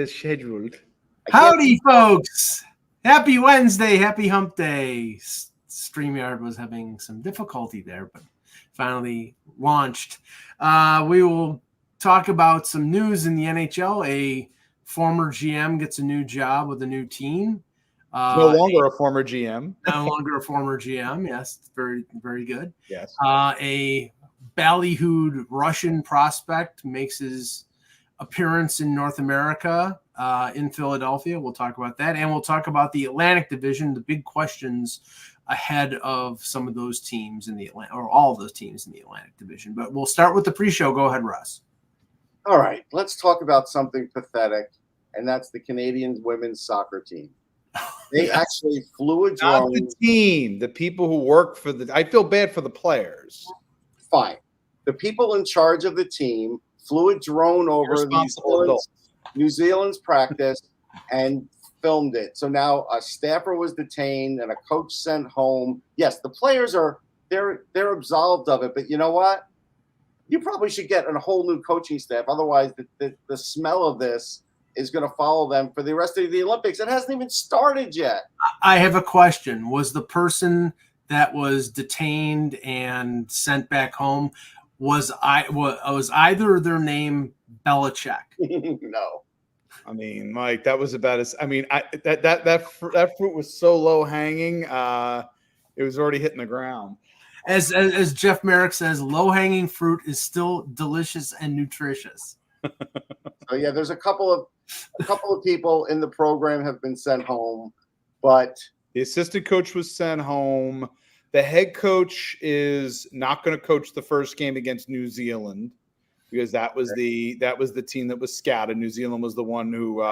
scheduled. Howdy, folks. Happy Wednesday. Happy hump day. StreamYard was having some difficulty there, but finally launched. We will talk about some news in the NHL. A former GM gets a new job with a new team. No longer a former GM. No longer a former GM. Yes, very, very good. Yes. A ballyhooed Russian prospect makes his appearance in North America, in Philadelphia. We'll talk about that, and we'll talk about the Atlantic Division, the big questions ahead of some of those teams in the Atlantic, or all of those teams in the Atlantic Division. But we'll start with the pre-show. Go ahead, Russ. All right, let's talk about something pathetic, and that's the Canadian women's soccer team. They actually flew a drone. Not the team, the people who work for the. I feel bad for the players. Fine, the people in charge of the team flew a drone over New Zealand's practice and filmed it. So now a staffer was detained and a coach sent home. Yes, the players they're absolved of it, but you know what? You probably should get a whole new coaching staff. Otherwise, the smell of this is going to follow them for the rest of the Olympics. It hasn't even started yet. I have a question. Was the person that was detained and sent back home, was either their name Belichick? No. I mean, Mike, that was about as. I mean, that fruit was so low hanging, it was already hitting the ground. As Jeff Merrick says, low hanging fruit is still delicious and nutritious. So yeah, there's a couple of people in the program have been sent home, but the assistant coach was sent home. The head coach is not going to coach the first game against New Zealand because that was the team that was scouted. New Zealand was the one who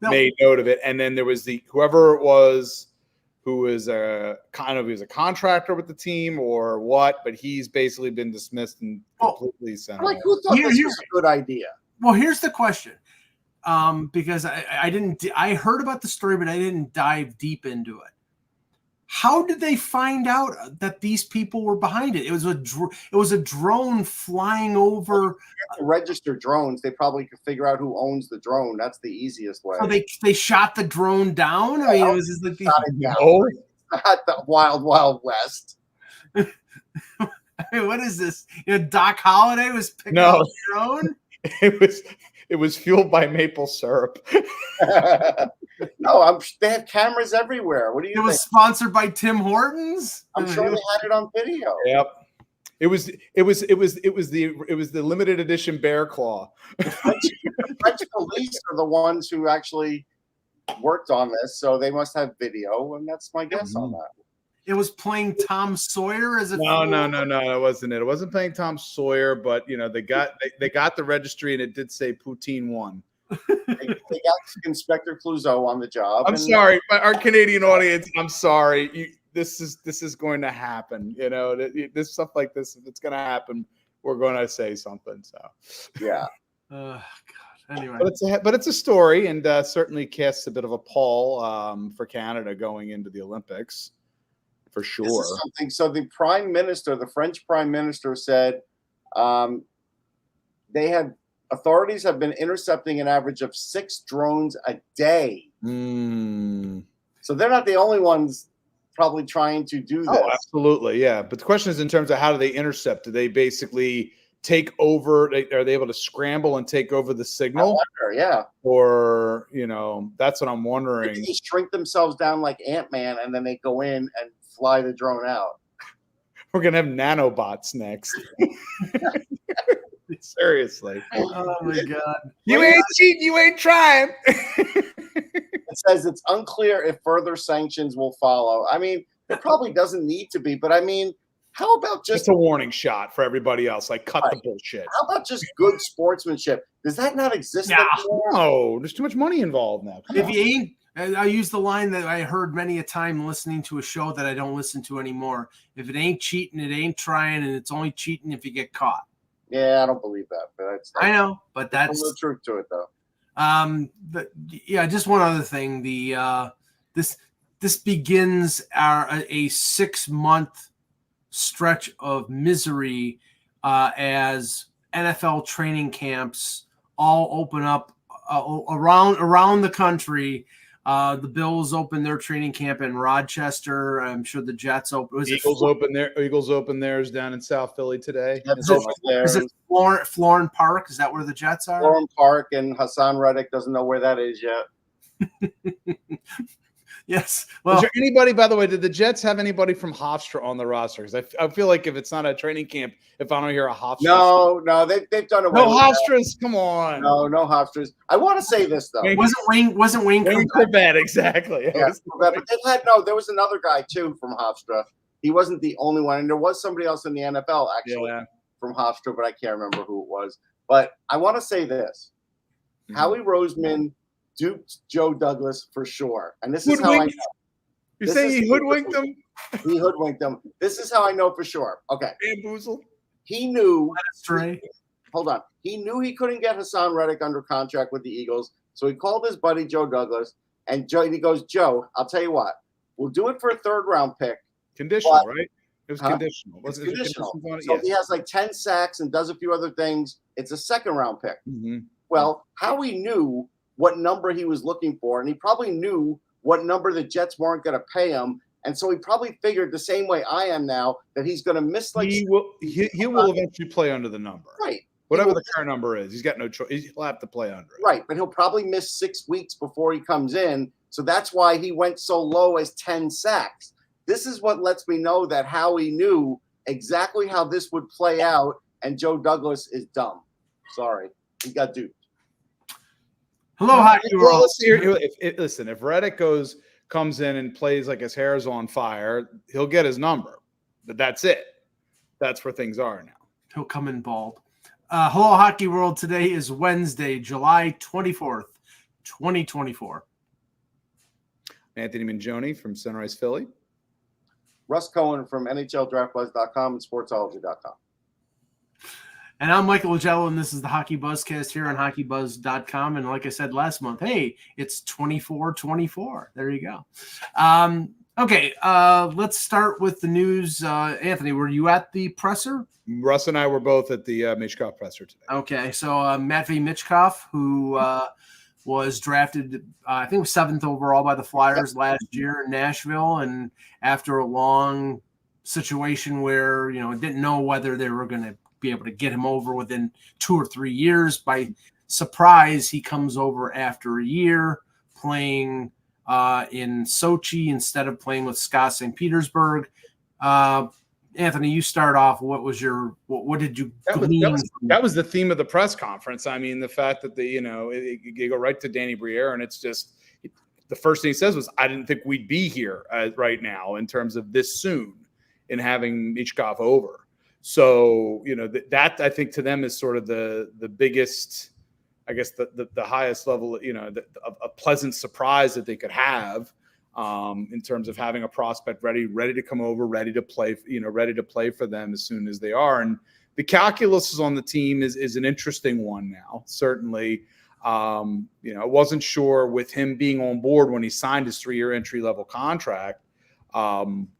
made note of it, and then there was whoever it was who was he was a contractor with the team or what, but he's basically been dismissed and completely sent home. Who thought this was a good idea? Well, here's the question, because I heard about the story, but I didn't dive deep into it. How did they find out that these people were behind it? It was a drone flying over. Register drones. They probably could figure out who owns the drone. That's the easiest way. So they shot the drone down. I mean, it was just like not the Wild Wild West. I mean, what is this? Doc Holliday was picking up the drone. It was fueled by maple syrup. No, they have cameras everywhere. What do you think? It was sponsored by Tim Hortons. I'm sure they had it on video. Yep. It was the limited edition bear claw. The French police are the ones who actually worked on this, so they must have video, and that's my guess on that. It was playing Tom Sawyer as a no, it wasn't it. It wasn't playing Tom Sawyer, but they got the registry and it did say Poutine won. They got Inspector Clouseau on the job. I'm sorry, our Canadian audience. I'm sorry. This is going to happen. This stuff like this, if it's going to happen, we're going to say something. So yeah. God. Anyway, but it's a story, and certainly casts a bit of a pall for Canada going into the Olympics. For sure. This is something. So the French prime minister said authorities have been intercepting an average of 6 drones a day. So they're not the only ones probably trying to do this. Oh, absolutely. Yeah. But the question is in terms of how do they intercept? Do they basically take over? Are they able to scramble and take over the signal? I wonder, yeah. Or, that's what I'm wondering. Maybe they shrink themselves down like Ant-Man and then they go in and fly the drone out. We're going to have nanobots next. Seriously. Oh, my God. You ain't cheating. You ain't trying. It says it's unclear if further sanctions will follow. I mean, it probably doesn't need to be, but I mean, how about just a warning shot for everybody else? Like, cut the bullshit. How about just good sportsmanship? Does that not exist anymore? No, there's too much money involved now. If you ain't, I use the line that I heard many a time listening to a show that I don't listen to anymore. If it ain't cheating, it ain't trying, and it's only cheating if you get caught. Yeah, I don't believe that. But I know, but that's the truth to it, though. But yeah, just one other thing. This begins a 6-month stretch of misery as NFL training camps all open up around the country. The Bills open their training camp in Rochester. I'm sure the Jets open. Eagles open theirs down in South Philly today. Is it Florin Park? Is that where the Jets are? Florin Park, and Hassan Reddick doesn't know where that is yet. Yes. Well, is there anybody, by the way, did the Jets have anybody from Hofstra on the roster? Because I feel like if it's not a training camp, if I don't hear a Hofstra. No, they've done it. No Hofstras, come on. No Hofstras. I want to say this though. Wasn't Wayne Corbett, exactly. Yeah, but there was another guy too from Hofstra. He wasn't the only one, and there was somebody else in the NFL actually from Hofstra, but I can't remember who it was. But I want to say this: Howie Roseman duped Joe Douglas for sure, and this is how I know. You're saying he hoodwinked them? He hoodwinked them. This is how I know for sure. Okay. Bamboozled. He knew. Straight. Hold on. He knew he couldn't get Hassan Reddick under contract with the Eagles, so he called his buddy Joe Douglas, and he goes, Joe, I'll tell you what, we'll do it for a third-round pick. Conditional, right? It was conditional. It's conditional. So if he has like 10 sacks and does a few other things, it's a second-round pick. Mm-hmm. Well, Howie knew what number he was looking for, and he probably knew what number the Jets weren't going to pay him. And so he probably figured the same way I am now that he's going to miss he will eventually play under the number. Right. Whatever the current number is, he's got no choice. He'll have to play under it. Right, but he'll probably miss 6 weeks before he comes in. So that's why he went so low as 10 sacks. This is what lets me know that Howie knew exactly how this would play out, and Joe Douglas is dumb. Sorry. He got duped. Hello, Hockey World. Listen, if Reddick comes in and plays like his hair is on fire, he'll get his number. But that's it. That's where things are now. He'll come in bald. Hello, Hockey World. Today is Wednesday, July 24th, 2024. Anthony Mingioni from Sunrise Philly. Russ Cohen from NHLDraftBuzz.com and Sportsology.com. And I'm Michael Lagello, and this is the Hockey Buzzcast here on HockeyBuzz.com. And like I said last month, hey, it's 24-24. There you go. Okay, let's start with the news. Anthony, were you at the presser? Russ and I were both at the Michkov presser today. Okay, so Matvei Michkov, who was drafted, I think it was 7th overall by the Flyers last year in Nashville, and after a long situation where, didn't know whether they were going to be able to get him over within 2 or 3 years. By surprise, he comes over after a year playing in Sochi instead of playing with SKA St. Petersburg. Anthony, you start off. What did you glean? That was the theme of the press conference. I mean, the fact that you go right to Danny Briere, and it's just the first thing he says was, "I didn't think we'd be here right now in terms of this soon in having Michkov over." So, that I think to them is sort of the biggest, I guess, the highest level, a pleasant surprise that they could have in terms of having a prospect ready to come over, ready to play for them as soon as they are. And the calculus on the team is an interesting one now. Certainly, I wasn't sure with him being on board when he signed his 3-year entry-level contract,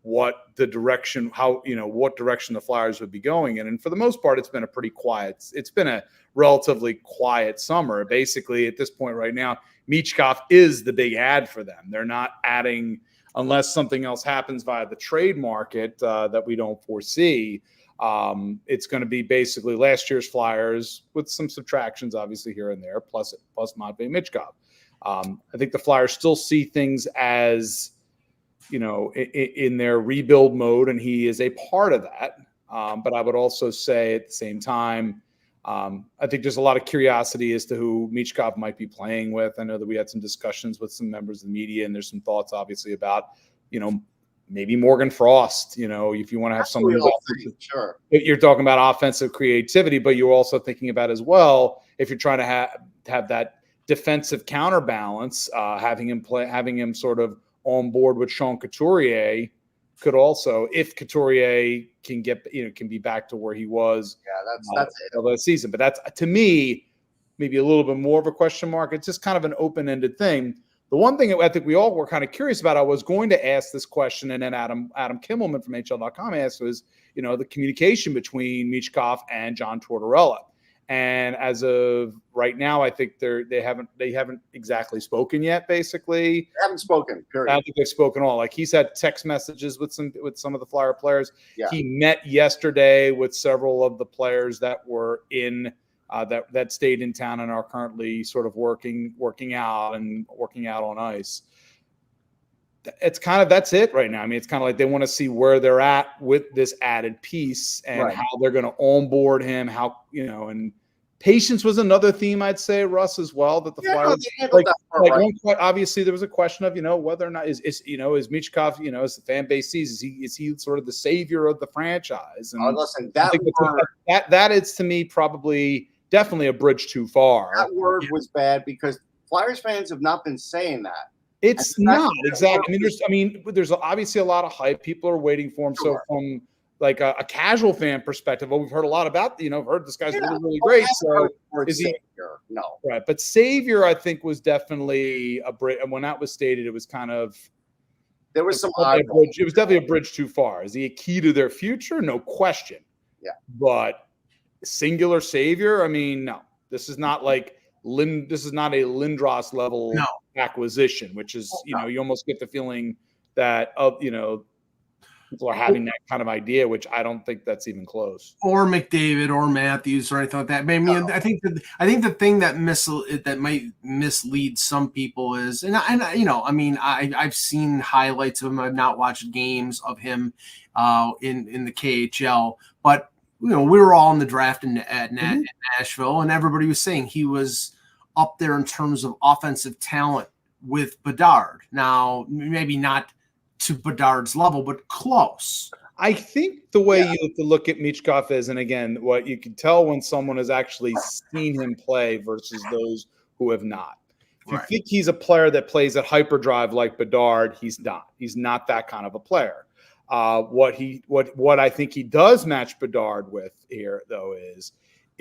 what direction the Flyers would be going in. And for the most part, it's been a relatively quiet summer. Basically, at this point right now, Michkov is the big ad for them. They're not adding, unless something else happens via the trade market that we don't foresee. It's going to be basically last year's Flyers with some subtractions, obviously, here and there, plus Matvei Michkov. I think the Flyers still see things as, in their rebuild mode, and he is a part of that. But I would also say at the same time, I think there's a lot of curiosity as to who Michkov might be playing with. I know that we had some discussions with some members of the media, and there's some thoughts obviously about, maybe Morgan Frost, if you want to have someone sure. You're talking about offensive creativity, but you're also thinking about as well, if you're trying to have that defensive counterbalance, having him sort of on board with Sean Couturier could also, if Couturier can be back to where he was. Yeah, that's it. The season. But that's, to me, maybe a little bit more of a question mark. It's just kind of an open-ended thing. The one thing I think we all were kind of curious about, I was going to ask this question, and then Adam Kimmelman from HL.com asked, was, the communication between Michkov and John Tortorella. And as of right now, I think they haven't exactly spoken yet. Basically, They haven't spoken. Period. I don't think they've spoken all. Like he's had text messages with some of the Flyer players. Yeah. He met yesterday with several of the players that were in that stayed in town and are currently sort of working out on ice. It's kind of that's it right now. I mean, it's kind of like they want to see where they're at with this added piece and how they're going to onboard him. How and patience was another theme I'd say, Russ, as well. That the Flyers obviously there was a question of whether or not is Michkov as the fan base sees is he sort of the savior of the franchise? And listen, that is to me probably definitely a bridge too far. That word was bad because Flyers fans have not been saying that. It's not exactly. There's obviously a lot of hype. People are waiting for him. Sure. So from like a casual fan perspective, we've heard a lot about. Heard this guy's really, really great. So is he? Savior. No, right. But savior, I think, was definitely a bridge. And when that was stated, it was kind of there was some. It was definitely a bridge too far. Is he a key to their future? No question. Yeah. But singular savior. I mean, no. This is not like This is not a Lindros level acquisition, which is you almost get the feeling that people are having that kind of idea, which I don't think that's even close. Or McDavid or Matthews or anything like that. I think the thing that might mislead some people is, I've seen highlights of him. I've not watched games of him in the KHL, but we were all in the draft in Nashville, and everybody was saying he was up there in terms of offensive talent with Bedard. Now, maybe not to Bedard's level, but close. I think the way you have to look at Michkov is, and again, what you can tell when someone has actually seen him play versus those who have not. If you think he's a player that plays at hyperdrive like Bedard, he's not. He's not that kind of a player. What I think he does match Bedard with here, though,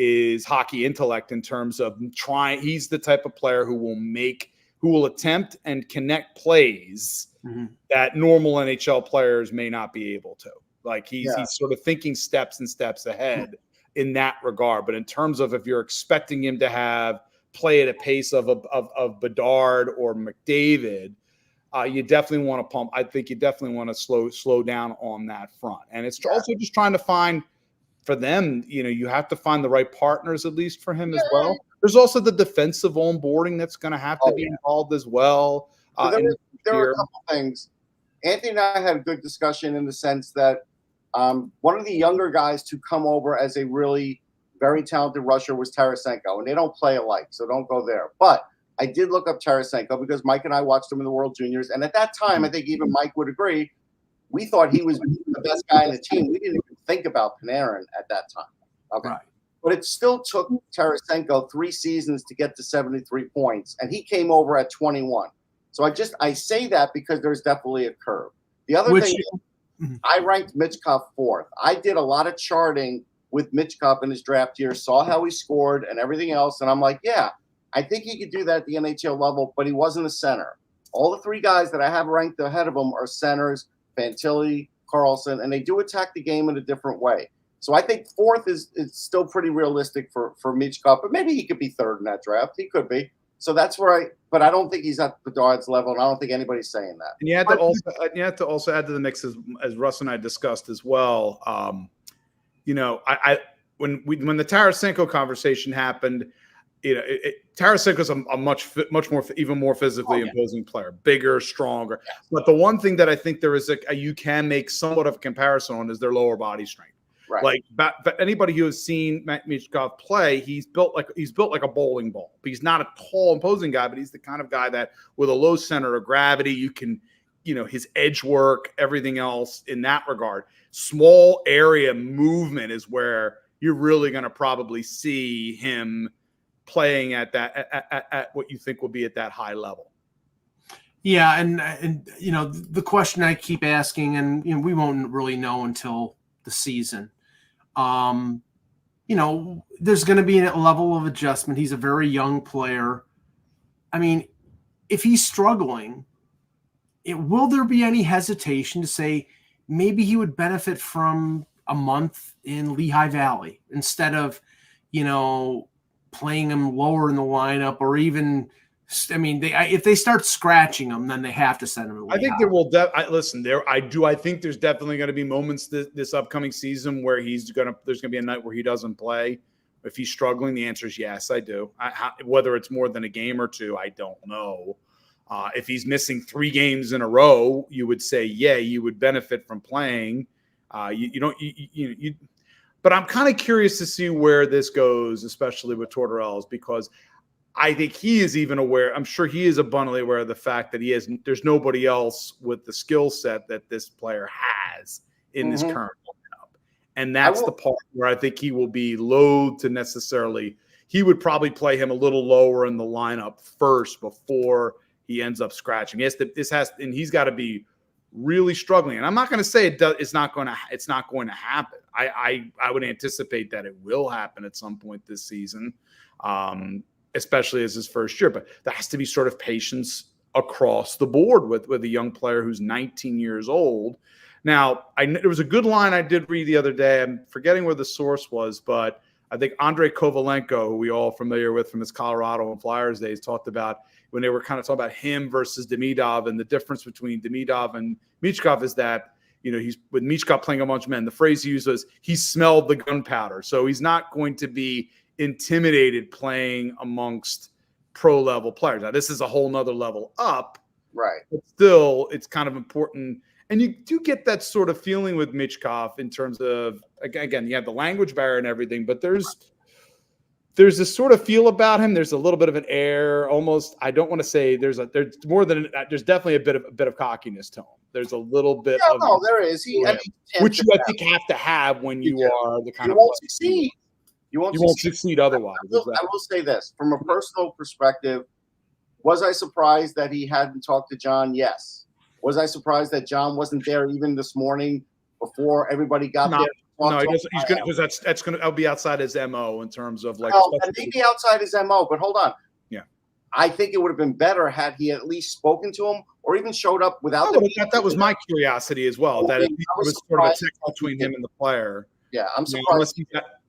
is hockey intellect in terms of trying. He's the type of player who will attempt and connect plays that normal NHL players may not be able to. Like he's sort of thinking steps and steps ahead in that regard. But in terms of if you're expecting him to play at a pace of Bedard or McDavid, you definitely want to pump. I think you definitely want to slow down on that front. And it's also just trying to find for them, you have to find the right partners at least for him as well. There's also the defensive onboarding that's going to have to be involved as well. There are a couple things. Anthony and I had a good discussion in the sense that one of the younger guys to come over as a really very talented rusher was Tarasenko, and they don't play alike, so don't go there. But I did look up Tarasenko because Mike and I watched him in the World Juniors, and at that time, I think even Mike would agree, we thought he was the best guy in the team. We didn't even think about Panarin at that time. Okay. Right. But it still took Tarasenko 3 seasons to get to 73 points, and he came over at 21. So I say that because there's definitely a curve. The other thing is, I ranked Michkov 4th. I did a lot of charting with Michkov in his draft year, saw how he scored and everything else, and I'm like, I think he could do that at the NHL level, but he wasn't a center. All the 3 guys that I have ranked ahead of him are centers, Fantilli, Carlson, and they do attack the game in a different way. So I think 4th is still pretty realistic for Michkov, but maybe he could be 3rd in that draft. He could be. So that's where but I don't think he's at Bedard's level, and I don't think anybody's saying that. And you have to also add to the mix as Russ and I discussed as well. When the Tarasenko conversation happened, Tarasenko's a much more, even more physically imposing player, bigger, stronger. Yeah. But the one thing that I think there is you can make somewhat of a comparison on is their lower body strength. Right. Like, but anybody who has seen Michkov play, he's built like a bowling ball. But he's not a tall, imposing guy, but he's the kind of guy that with a low center of gravity, you can, his edge work, everything else in that regard. Small area movement is where you're really going to probably see him playing at what you think will be at that high level. Yeah, and the question I keep asking, and we won't really know until the season. There's going to be a level of adjustment. He's a very young player. I mean, if he's struggling, will there be any hesitation to say maybe he would benefit from a month in Lehigh Valley instead of, playing him lower in the lineup, or even, if they start scratching him, then they have to send him away. I think there will. I think there's definitely going to be moments this upcoming season where there's going to be a night where he doesn't play. If he's struggling, the answer is yes, I do. Whether it's more than a game or two, I don't know. If he's missing 3 games in a row, you would say, yeah, you would benefit from playing. But I'm kind of curious to see where this goes, especially with Tortorella's, because I think he is even aware. I'm sure he is abundantly aware of the fact that there's nobody else with the skill set that this player has in this current lineup. And that's the part where I think he will be loath to necessarily. He would probably play him a little lower in the lineup first before he ends up scratching. Yes, and he's got to be really struggling. And I'm not going to say it's not going to happen. I would anticipate that it will happen at some point this season, especially as his first year. But there has to be sort of patience across the board with a young player who's 19 years old. Now, there was a good line I did read the other day. I'm forgetting where the source was, but I think Andrei Kovalenko, who we all familiar with from his Colorado and Flyers days, talked about when they were kind of talking about him versus Demidov, and the difference between Demidov and Michkov is that, he's with Michkov playing a bunch of men. The phrase he used was he smelled the gunpowder. So he's not going to be intimidated playing amongst pro level players. Now, this is a whole nother level up, right? But still, it's kind of important. And you do get that sort of feeling with Michkov in terms of, again, you have the language barrier and everything, but there's this sort of feel about him. There's a little bit of an air, almost. I don't want to say there's definitely a bit of cockiness to him. There's a little bit. No, there is. Which you I think have to have when you are the kind of. You won't succeed. You won't succeed otherwise. I will say this from a personal perspective. Was I surprised that he hadn't talked to John? Yes. Was I surprised that John wasn't there even this morning before everybody got there? No, he's going to, because that'll be outside his MO in terms of like. Well, and maybe outside his MO, but hold on. Yeah. I think it would have been better had he at least spoken to him or even showed up without. That was my curiosity as well. That it was sort of a tick between him and the player. Yeah, I'm surprised.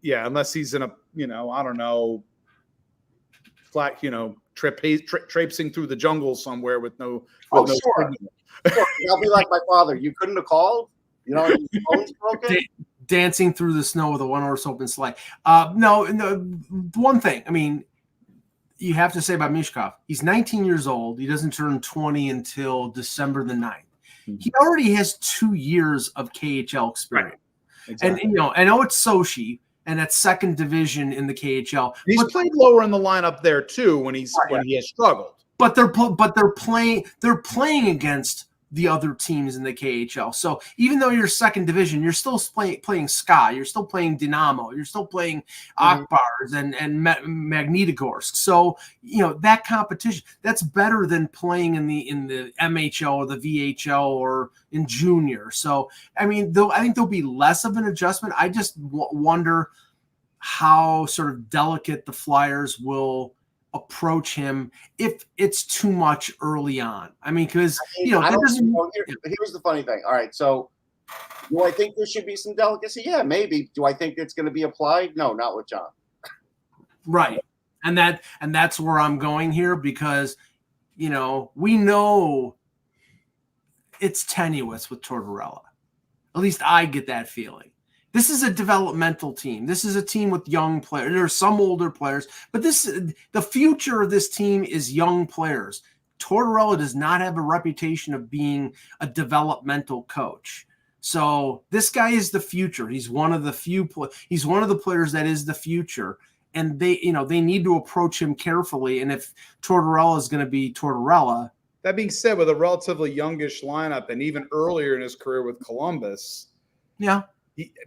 Unless he's in a, I don't know, flat, traipsing through the jungle somewhere with no. Sure. I'll be like my father. You couldn't have called. His phone's broken. Dancing through the snow with a one-horse open sleigh. No. One thing, you have to say about Michkov, he's 19 years old. He doesn't turn 20 until December the 9th. Mm-hmm. He already has 2 years of KHL experience. Right. Exactly. And I know it's Sochi, and that's second division in the KHL. He's played lower in the lineup there too when he has struggled. But they're playing against the other teams in the KHL. So even though you're second division, you're still playing SKA, you're still playing Dynamo, you're still playing Akbars and Magnitogorsk. So that competition, that's better than playing in the MHL or the VHL or in junior. So I think there'll be less of an adjustment. I just wonder how sort of delicate the Flyers will approach him if it's too much early on. Because here's the funny thing. All right, so do I think there should be some delicacy? Yeah, maybe. Do I think it's going to be applied? No, not with John. Right, and that's where I'm going here, because we know it's tenuous with Tortorella. At least I get that feeling. This is a developmental team. This is a team with young players. There are some older players, but the future of this team is young players. Tortorella does not have a reputation of being a developmental coach. So this guy is the future. He's one of the he's one of the players that is the future. And they need to approach him carefully. And if Tortorella is going to be Tortorella. That being said, with a relatively youngish lineup and even earlier in his career with Columbus. Yeah.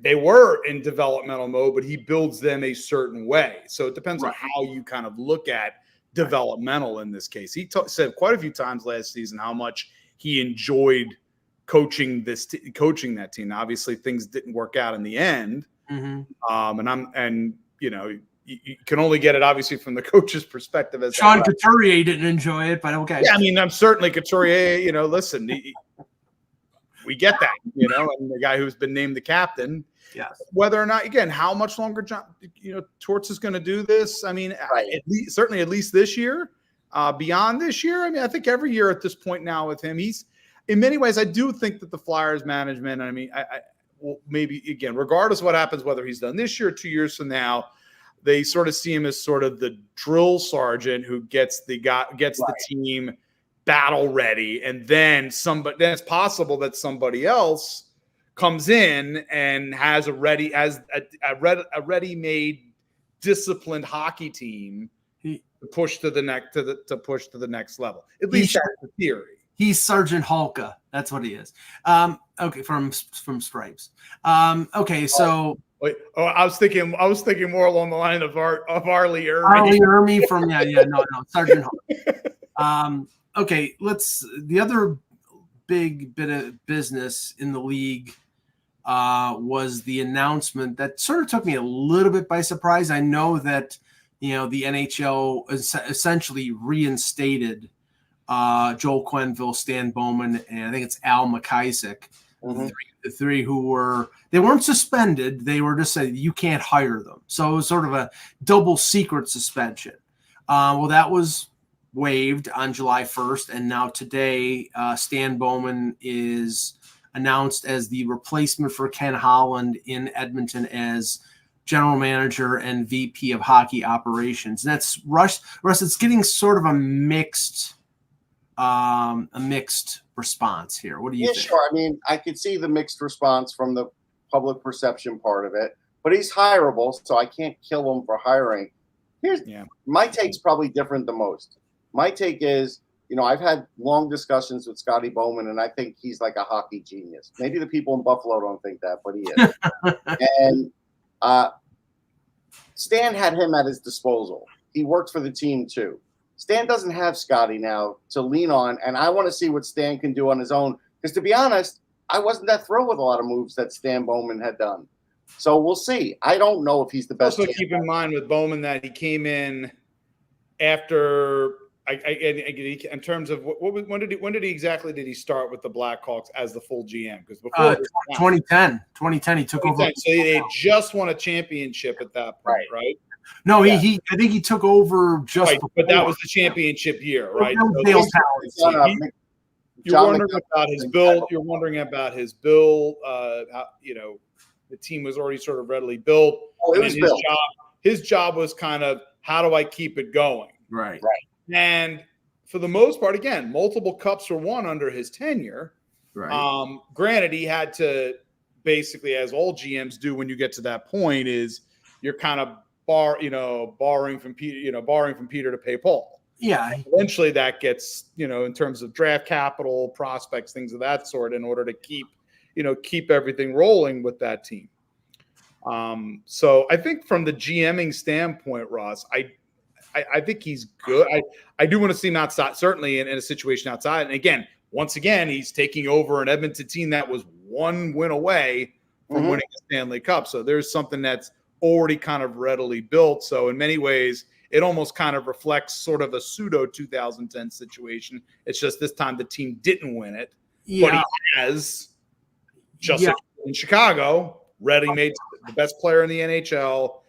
They were in developmental mode, but he builds them a certain way. So it depends on how you kind of look at developmental in this case. He said quite a few times last season how much he enjoyed coaching that team. Obviously, things didn't work out in the end. Mm-hmm. You can only get it obviously from the coach's perspective. As Sean Couturier didn't enjoy it, but okay. Yeah, I'm certainly Couturier. Listen. We get that, and the guy who's been named the captain, Yes. Whether or not, again, how much longer Torts is going to do this? I mean, certainly at least this year. Beyond this year, I mean, I think every year at this point now with him, he's in many ways. I do think that the Flyers management. I mean, well, maybe again, regardless of what happens, whether he's done this year or 2 years from now, they sort of see him as sort of the drill sergeant who gets the team battle ready, and then it's possible that somebody else comes in and has a ready-made, disciplined hockey team to push to the next level. At least that's the theory. He's Sergeant Hulka. That's what he is. Okay, from Stripes. Okay, so I was thinking more along the line of Arlie Ermy. Arlie Ermy from no, Sergeant Hulka. Okay, the other big bit of business in the league was the announcement that sort of took me a little bit by surprise. I know that the NHL essentially reinstated Joel Quenneville, Stan Bowman, and I think it's Al McIsaac, the three who weren't suspended. They were just saying you can't hire them. So it was sort of a double secret suspension. Well, that was waived on July 1st. And now today, Stan Bowman is announced as the replacement for Ken Holland in Edmonton as general manager and VP of hockey operations. And that's Russ. It's getting sort of a mixed response here. What do you think? Sure. I mean, I could see the mixed response from the public perception part of it, but he's hireable, so I can't kill him for hiring. My take's probably different than most. My take is, I've had long discussions with Scotty Bowman, and I think he's like a hockey genius. Maybe the people in Buffalo don't think that, but he is. And Stan had him at his disposal. He worked for the team too. Stan doesn't have Scotty now to lean on, and I want to see what Stan can do on his own. Because to be honest, I wasn't that thrilled with a lot of moves that Stan Bowman had done. So we'll see. I don't know if he's the best. Also, keep in mind with Bowman that he came in after. In terms of when did he exactly start with the Blackhawks as the full GM? Because before 2010 he took over. So they just won a championship at that point, right? No, I think he took over just. Right, but that was the championship year, right? You're wondering about his build. You're wondering about his build. The team was already sort of readily built. His job was kind of, how do I keep it going? Right. And for the most part, again, multiple cups were won under his tenure. Right. Granted, he had to basically, as all GMs do when you get to that point, is you're kind of borrowing from Peter to pay Paul. Yeah. Eventually that gets, in terms of draft capital, prospects, things of that sort, in order to keep everything rolling with that team. So I think from the GMing standpoint, Ross, I think he's good. I do want to see him outside, certainly in a situation outside. And again, once again, he's taking over an Edmonton team that was one win away from winning the Stanley Cup. So there's something that's already kind of readily built. So in many ways, it almost kind of reflects sort of a pseudo 2010 situation. It's just this time the team didn't win it, but he has just in Chicago, ready-made, the best player in the NHL.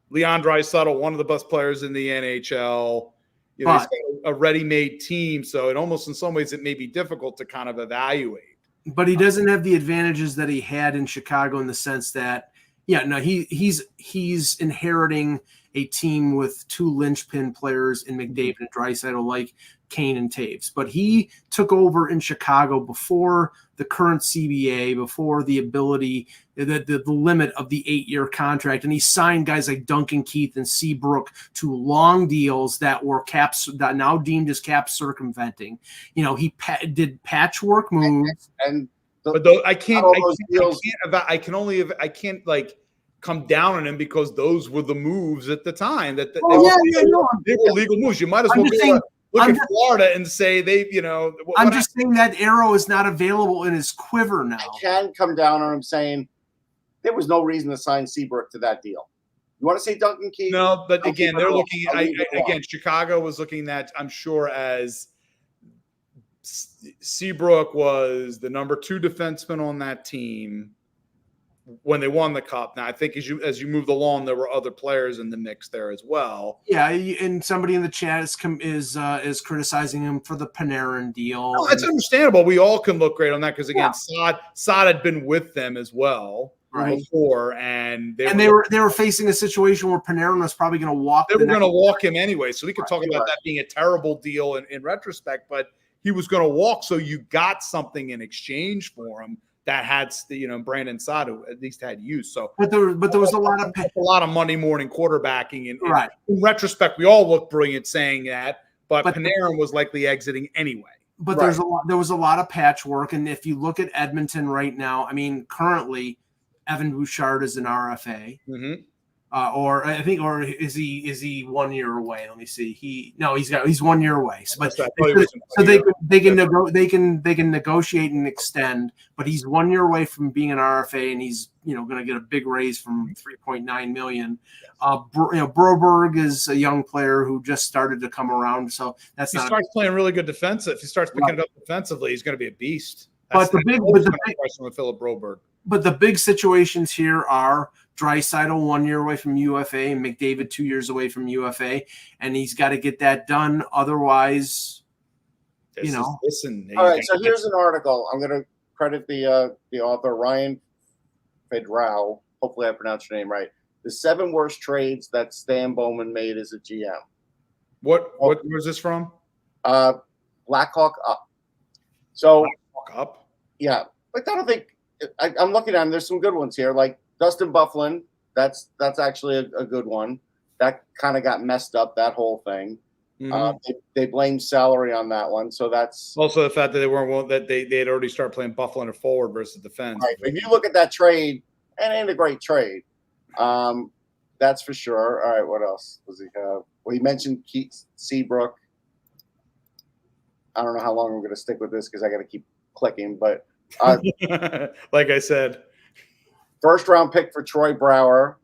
Leon Draisaitl, one of the best players in the NHL. He's got a ready-made team, so it almost, in some ways, it may be difficult to kind of evaluate. But he doesn't have the advantages that he had in Chicago in the sense that, he's inheriting a team with two linchpin players in McDavid and Draisaitl, like Kane and Taves. But he took over in Chicago before the current CBA, before the ability, the limit of the 8-year contract. And he signed guys like Duncan Keith and Seabrook to long deals that were that now deemed as cap circumventing. He did patchwork moves. But though I can't come down on him because those were the moves at the time they were legal moves. You might as well look at Florida and say I'm just saying that arrow is not available in his quiver now. I can come down on him saying there was no reason to sign Seabrook to that deal. You want to say Duncan Keith? No, but again, they're looking. Chicago was looking at, I'm sure, as Seabrook was the number 2 defenseman on that team. when they won the cup. Now I think as you moved along, there were other players in the mix there as well. Yeah, and somebody in the chat is criticizing him for the Panarin deal. No, it's understandable. We all can look great on that because again, Saad had been with them as well before, and they were facing a situation where Panarin was probably going to walk. They were going to walk him anyway, so we could talk about that being a terrible deal in retrospect. But he was going to walk, so you got something in exchange for him that had, Brandon Saad at least had use. So, but there was a lot of Monday morning quarterbacking. In retrospect, we all look brilliant saying that, but Panarin was likely exiting anyway. But there was a lot of patchwork, and if you look at Edmonton right now, I mean, currently Evan Bouchard is an RFA. Mm-hmm. Or is he 1 year away? Let me see. He's 1 year away. So they can negotiate and extend, but he's 1 year away from being an RFA, and he's going to get a big raise from $3.9 million. Broberg is a young player who just started to come around, so he starts playing really good defensive. If he starts picking it up defensively, he's going to be a beast. But the big question with Philip Broberg. But the big situations here are Draisaitl 1 year away from UFA and McDavid 2 years away from UFA, and he's got to get that done. Otherwise, listen. All right, so here's an article. I'm going to credit the author, Ryan Fedrau. Hopefully I pronounced your name right. The 7 worst trades that Stan Bowman made as a GM. What was this from? Blackhawk Up. So Blackhawk Up? Yeah. But I don't think I'm looking at them. There's some good ones here, like Dustin Byfuglien. That's actually a good one. That kind of got messed up, that whole thing. Mm-hmm. They blamed salary on that one, so that's also the fact that they had already started playing Byfuglien or forward versus defense. Right. If you look at that trade, it ain't a great trade. That's for sure. All right, what else does he have? Well, he mentioned Keith Seabrook. I don't know how long I'm going to stick with this because I got to keep clicking, but. Like I said, first round pick for Troy Brouwer.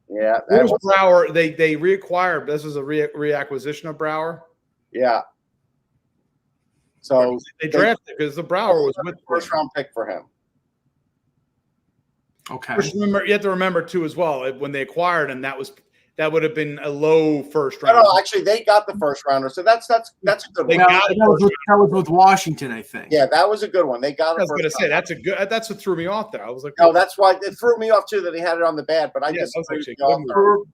Yeah, Brouwer. They reacquired. This was a reacquisition of Brouwer. Yeah. So they drafted because the Brouwer was with first round pick for him. Okay. You have to remember too as well when they acquired him. That would have been a low first round. No, actually, they got the first rounder, so that's a good one. That was with Washington, I think. Yeah, that was a good one. They got. I was going to say that's what threw me off there. I was like, no, that's why it threw me off too that he had it on the bad. But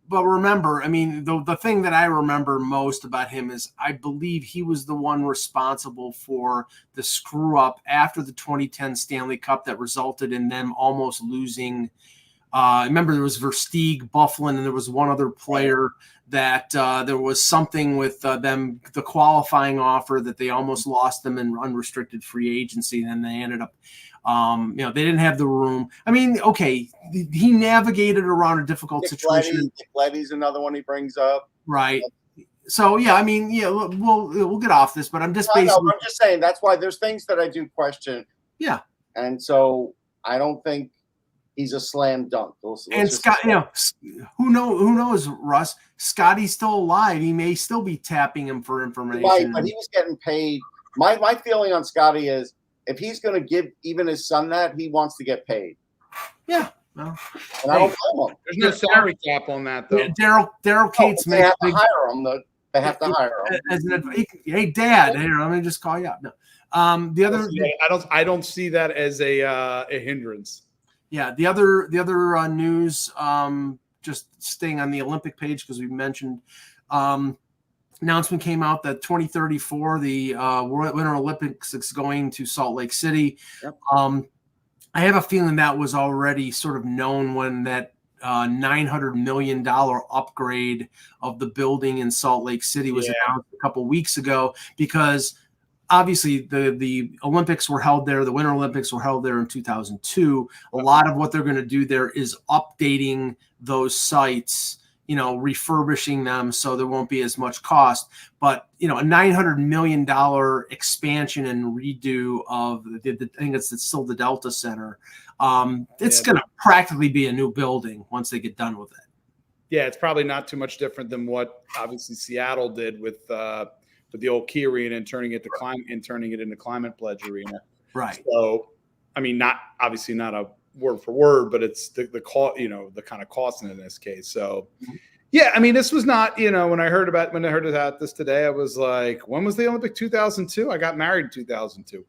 But remember, I mean, the thing that I remember most about him is I believe he was the one responsible for the screw up after the 2010 Stanley Cup that resulted in them almost losing. I remember there was Versteeg, Byfuglien, and there was one other player that there was something with them, the qualifying offer that they almost lost them in unrestricted free agency. And then they ended up, they didn't have the room. I mean, okay, he navigated around a difficult situation. Nick Leddy's another one he brings up. Right. So, yeah, I mean, yeah, we'll get off this, but I'm just basically. I'm just saying that's why there's things that I do question. Yeah. And so I don't think he's a slam dunk. And Scott, who knows, Russ? Scotty's still alive. He may still be tapping him for information. Right, but he was getting paid. My feeling on Scotty is if he's going to give even his son that, he wants to get paid. Yeah. Well, and I don't blame him. There's no salary cap on that, though. Daryl Cates they have to hire him. They have to hire him. Hey, Dad, here, let me just call you up. No. The other, I don't see that as a hindrance. Yeah, the other news, just staying on the Olympic page because we mentioned announcement came out that 2034 the Winter Olympics is going to Salt Lake City. Yep. I have a feeling that was already sort of known when that $900 million upgrade of the building in Salt Lake City was announced a couple weeks ago because. Obviously, the Olympics were held there. The Winter Olympics were held there in 2002. A lot of what they're going to do there is updating those sites, refurbishing them so there won't be as much cost. But, a $900 million expansion and redo of I think it's still the Delta Center. It's going to practically be a new building once they get done with it. Yeah, it's probably not too much different than what obviously Seattle did with the old Key Arena and turning it into Climate Pledge Arena. Right. So I mean, not obviously not a word for word, but it's the cost, the kind of costing in this case. So, yeah, I mean, this was not, when I heard about this today, I was like, when was the Olympic? 2002? I got married in 2002.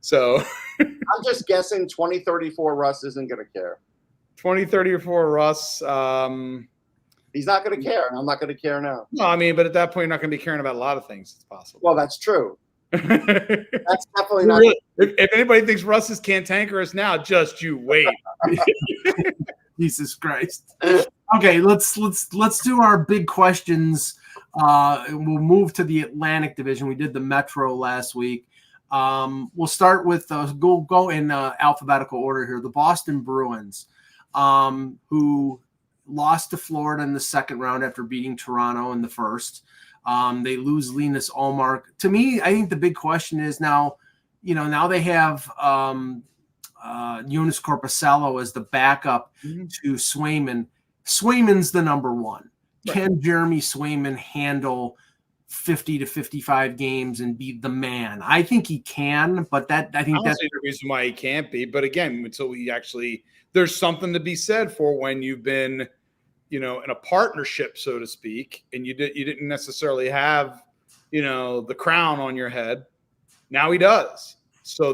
So I'm just guessing 2034 Russ isn't going to care. 2034 Russ. He's not going to care. I'm not going to care now. No, I mean, but at that point, you're not going to be caring about a lot of things. It's possible. Well, that's true. That's definitely not. Really, if anybody thinks Russ is cantankerous now, just you wait. Jesus Christ. Okay, let's do our big questions. We'll move to the Atlantic Division. We did the Metro last week. We'll start with go in alphabetical order here. The Boston Bruins, who lost to Florida in the second round after beating Toronto in the first. They lose Linus Ullmark. To me, I think the big question is now they have Jonas Korpisalo as the backup to Swayman. Swayman's the number one. Right. Can Jeremy Swayman handle 50 to 55 games and be the man? I think he can, but that's the reason why he can't be. But again, until we actually, there's something to be said for when you've been, in a partnership, so to speak, and you didn't necessarily have, the crown on your head. Now he does. So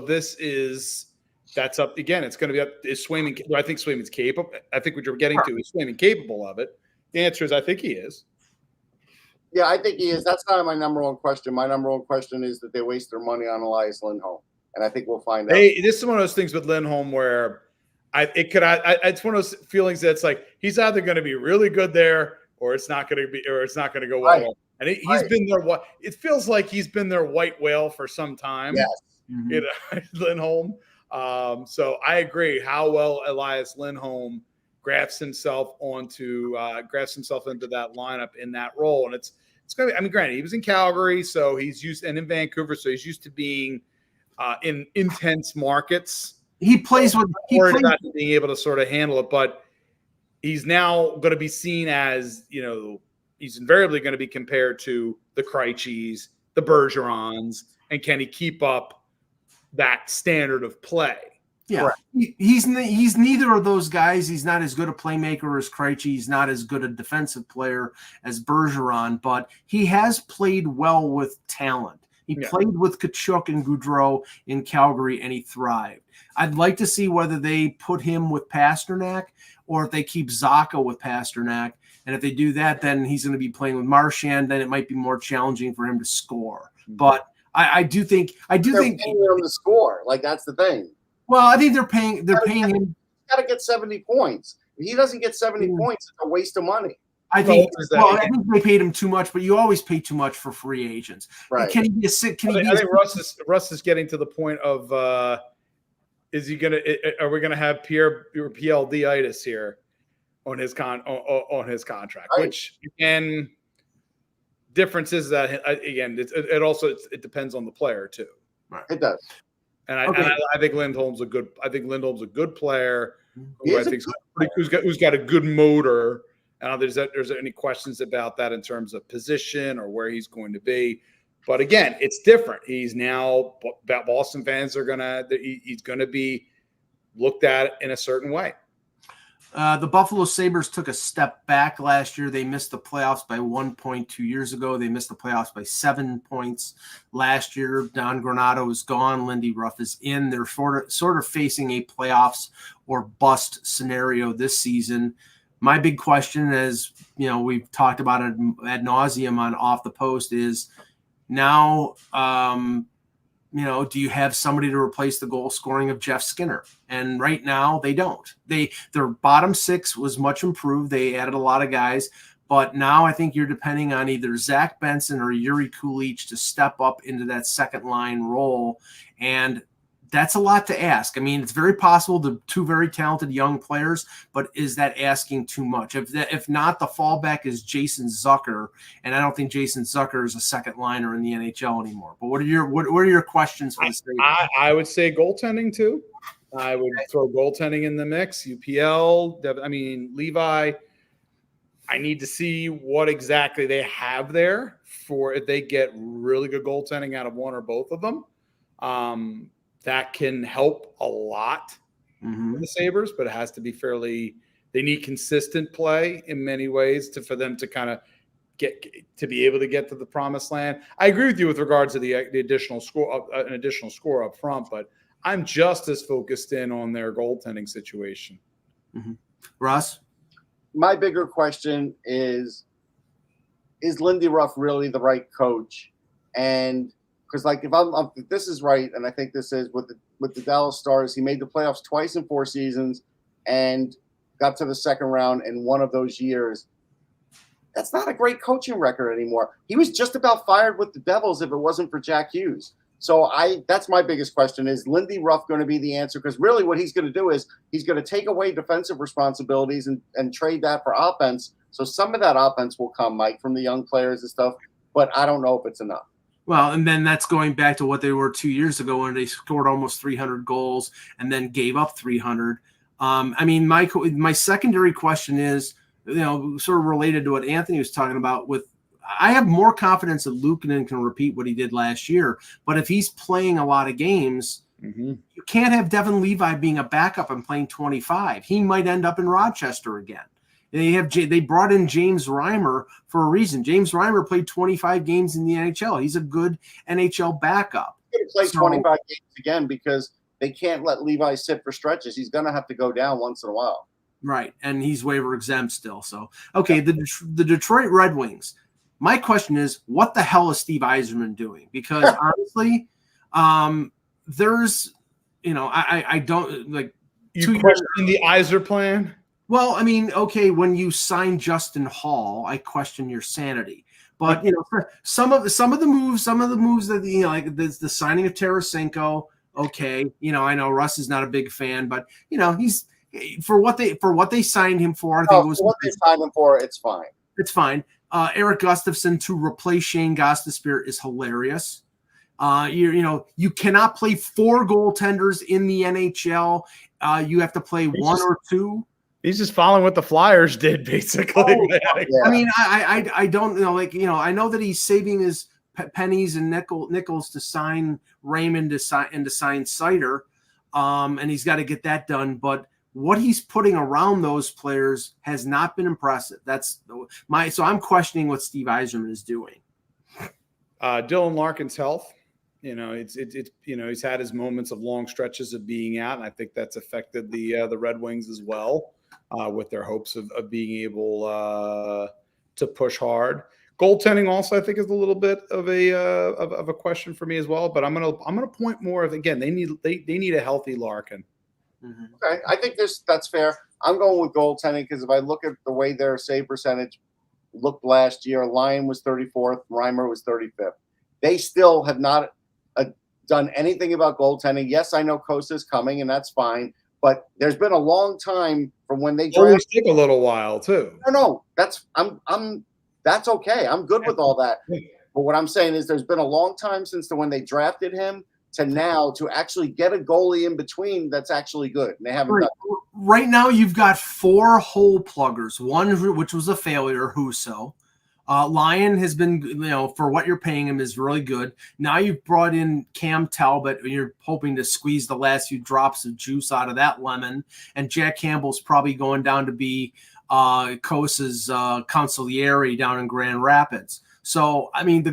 that's up again. It's going to be up. Is Swayman? Do I think Swayman's capable? I think what you're getting to is Swayman capable of it. The answer is I think he is. Yeah, I think he is. That's not my number one question. My number one question is that they waste their money on Elias Lindholm, and I think we'll find out. This is one of those things with Lindholm where it's one of those feelings that's like he's either going to be really good there or it's not going to go well. Right. And he's been there. It feels like he's been their white whale for some time. Yes, Lindholm. So I agree. How well Elias Lindholm grafts himself into that lineup in that role, and it's going to be. I mean, granted, he was in Calgary, so he's used, and in Vancouver, so he's used to being in intense markets. He plays with about being able to sort of handle it, but he's now going to be seen as he's invariably going to be compared to the Krejcis, the Bergerons, and can he keep up that standard of play? Yeah, he's neither of those guys. He's not as good a playmaker as Krejci. He's not as good a defensive player as Bergeron, but he has played well with talent. He played with Tkachuk and Gaudreau in Calgary, and he thrived. I'd like to see whether they put him with Pasternak or if they keep Zacha with Pasternak. And if they do that, then he's going to be playing with Marchand. Then it might be more challenging for him to score. But I do think they're paying him to score. Like, that's the thing. Well, I think they're paying him. He's got to get 70 points. If he doesn't get 70 points, it's a waste of money. I think they paid him too much, but you always pay too much for free agents. Right? Can he be a sick? I think Russ is getting to the point of are we gonna have PLD-itis here on his contract? Right. Which again, difference is that again it depends on the player too. Right. It does. And I think Lindholm's a good player who's got a good motor. I don't know if there's any questions about that in terms of position or where he's going to be. But again, it's different. He's now – Boston fans are he's going to be looked at in a certain way. The Buffalo Sabres took a step back last year. They missed the playoffs by 1 point 2 years ago. They missed the playoffs by 7 points last year. Don Granato is gone. Lindy Ruff is in. They're sort of facing a playoffs or bust scenario this season. My big question, as we've talked about it ad nauseum on Off the Post, is now, do you have somebody to replace the goal scoring of Jeff Skinner? And right now they don't. Their bottom six was much improved. They added a lot of guys, but now I think you're depending on either Zach Benson or Yuri Kulich to step up into that second line role. And that's a lot to ask. I mean, it's very possible the two very talented young players, but is that asking too much? If not, the fallback is Jason Zucker, and I don't think Jason Zucker is a second liner in the NHL anymore. But what are your questions for the state? I would say goaltending too. I would throw goaltending in the mix. UPL, Levi. I need to see what exactly they have there for if they get really good goaltending out of one or both of them. that can help a lot for the Sabres, but it has to be they need consistent play in many ways for them to kind of be able to get to the promised land. I agree with you with regards to the additional score, an additional score up front, but I'm just as focused in on their goaltending situation. Russ? My bigger question is Lindy Ruff really the right coach? And because like if this is right, and I think this is with the Dallas Stars, he made the playoffs twice in 4 seasons and got to the second round in one of those years. That's not a great coaching record anymore. He was just about fired with the Devils if it wasn't for Jack Hughes. So that's my biggest question: is Lindy Ruff going to be the answer? Because really what he's going to do is he's going to take away defensive responsibilities and trade that for offense. So some of that offense will come, Mike, from the young players and stuff, but I don't know if it's enough. Well, and then that's going back to what they were 2 years ago when they scored almost 300 goals and then gave up 300. I mean, my secondary question is, sort of related to what Anthony was talking about I have more confidence that Luukkonen can repeat what he did last year, but if he's playing a lot of games, you can't have Devin Levi being a backup and playing 25. He might end up in Rochester again. They brought in James Reimer for a reason. James Reimer played 25 games in the NHL. He's a good NHL backup. He's going to play 25 games again because they can't let Levi sit for stretches. He's going to have to go down once in a while. Right, and he's waiver exempt still. So, okay, the Detroit Red Wings. My question is, what the hell is Steve Yzerman doing? Because honestly, there's, I don't like. You question the Yzer plan? Well, I mean, okay, when you sign Justin Hall, I question your sanity. But some of the moves that like the signing of Tarasenko. Okay, I know Russ is not a big fan, but he's for what they signed him for. I think it was what they signed him for. It's fine. It's fine. Eric Gustafsson to replace Shane Gostisbehere is hilarious. You cannot play 4 goaltenders in the NHL. You have to play one or two. He's just following what the Flyers did, basically. Yeah. I mean, I don't know. I know that he's saving his pennies and nickels to sign Raymond and to sign Sider, and he's got to get that done. But what he's putting around those players has not been impressive. So I'm questioning what Steve Yzerman is doing. Dylan Larkin's health, he's had his moments of long stretches of being out, and I think that's affected the Red Wings as well, with their hopes of being able to push hard. Goaltending also, I think, is a little bit of a question for me as well. But I'm gonna point more of, again, they need a healthy Larkin. Okay, I think that's fair. I'm going with goaltending because if I look at the way their save percentage looked last year, Lyon was 34th, Reimer was 35th. They still have not done anything about goaltending. Yes, I know Kosa's coming, and that's fine. But there's been a long time from when they always take a little while too. No, that's okay. I'm good with all that. But what I'm saying is there's been a long time since when they drafted him to now to actually get a goalie in between that's actually good. And they haven't done it. Right now, you've got 4 hole pluggers. One which was a failure, Husso. Lyon has been, for what you're paying him, is really good. Now you've brought in Cam Talbot. You're hoping to squeeze the last few drops of juice out of that lemon. And Jack Campbell's probably going down to be Kosa's consigliere down in Grand Rapids. So, I mean, I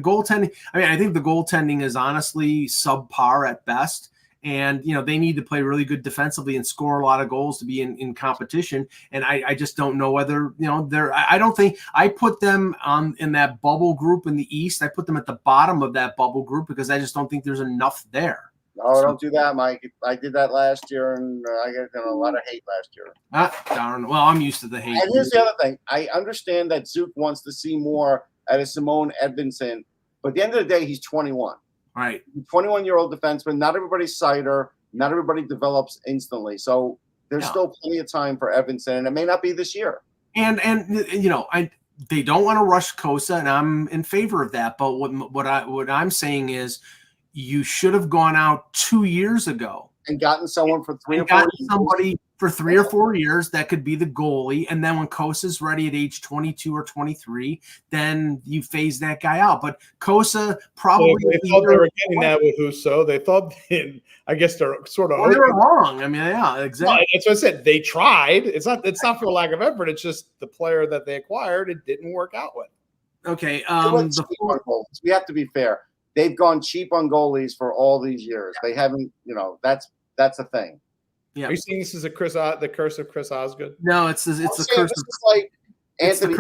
think the goaltending is honestly subpar at best. And, they need to play really good defensively and score a lot of goals to be in competition. And I just don't know whether, I don't think I put them in that bubble group in the East. I put them at the bottom of that bubble group because I just don't think there's enough there. No, don't do that, Mike. I did that last year, and I got a lot of hate last year. Darn. Well, I'm used to the hate. And here's the other thing. I understand that Zook wants to see more out of Simone Edvinsson, but at the end of the day, he's 21. Right. 21-year-old defenseman. Not everybody's cider. Not everybody develops instantly. So there's still plenty of time for Edvinsson, and it may not be this year. And they don't want to rush Kosa, and I'm in favor of that. But what I'm saying is, you should have gone out 2 years ago and gotten someone for 3 or 4 years. Somebody for 3 or 4 years. That could be the goalie. And then when Kosa's ready at age 22 or 23, then you phase that guy out. But Kosa probably they thought they were getting that with Husso. They thought, I guess they're sort of. Well, they were wrong. I mean, yeah, exactly. No, that's what I said. They tried. It's not for lack of effort. It's just the player that they acquired, it didn't work out with. Okay. We have to be fair. They've gone cheap on goalies for all these years. They haven't, that's a thing. Yeah. Are you seeing this as the curse of Chris Osgood? No, it's the curse. This is like Anthony.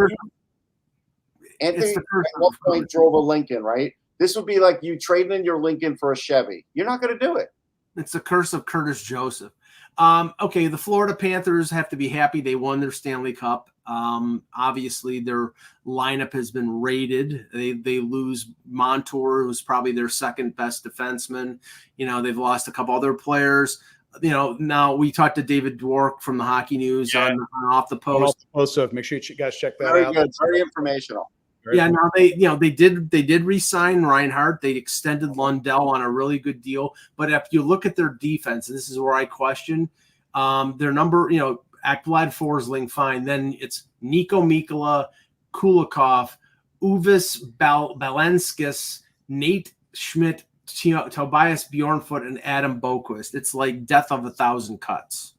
Anthony at one point drove a Lincoln, right? This would be like you trading in your Lincoln for a Chevy. You're not going to do it. It's the curse of Curtis Joseph. Okay, the Florida Panthers have to be happy they won their Stanley Cup. Obviously, their lineup has been raided. They lose Montour, who's probably their second best defenseman. They've lost a couple other players. Now we talked to David Dwork from the Hockey News on Off the Post. So make sure you guys check that out. Good. Very informational. Now they did re-sign Reinhardt. They extended Lundell on a really good deal. But if you look at their defense, and this is where I question their number. Ekblad, Forsling, fine. Then it's Nico Mikkola, Kulikov, Uvis Balenskis, Nate Schmidt, Tobias Bjornfoot, and Adam Boquist. It's like death of 1,000 cuts.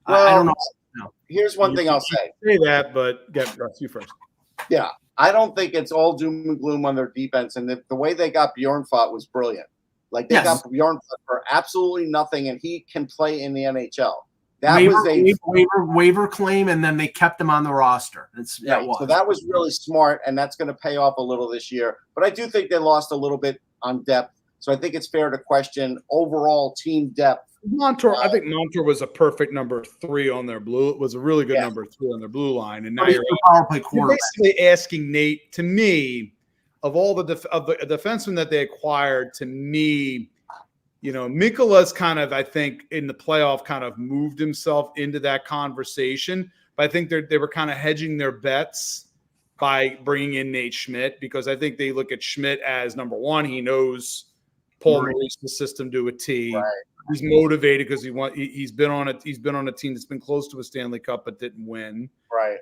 Well, I don't know. No. Here's one thing I'll say. Say that, but get Russ, you first. Yeah, I don't think it's all doom and gloom on their defense. And the way they got Bjornfoot was brilliant. Like they got Bjornfoot for absolutely nothing, and he can play in the NHL. That was a waiver claim, and then they kept him on the roster. So that was really smart, and that's going to pay off a little this year. But I do think they lost a little bit on depth. So I think it's fair to question overall team depth. Montour, I think Montour was a perfect number 3 on their blue. It was a really good number 3 on their blue line. And now you're basically asking Nate, to me, of all the defensemen that they acquired, to me, Mikkola's kind of, I think, in the playoff kind of moved himself into that conversation. But I think they were kind of hedging their bets by bringing in Nate Schmidt, because I think they look at Schmidt as, number one, he knows Paul Maurice's system to a T. Right. He's motivated because he's been on a team that's been close to a Stanley Cup but didn't win. Right.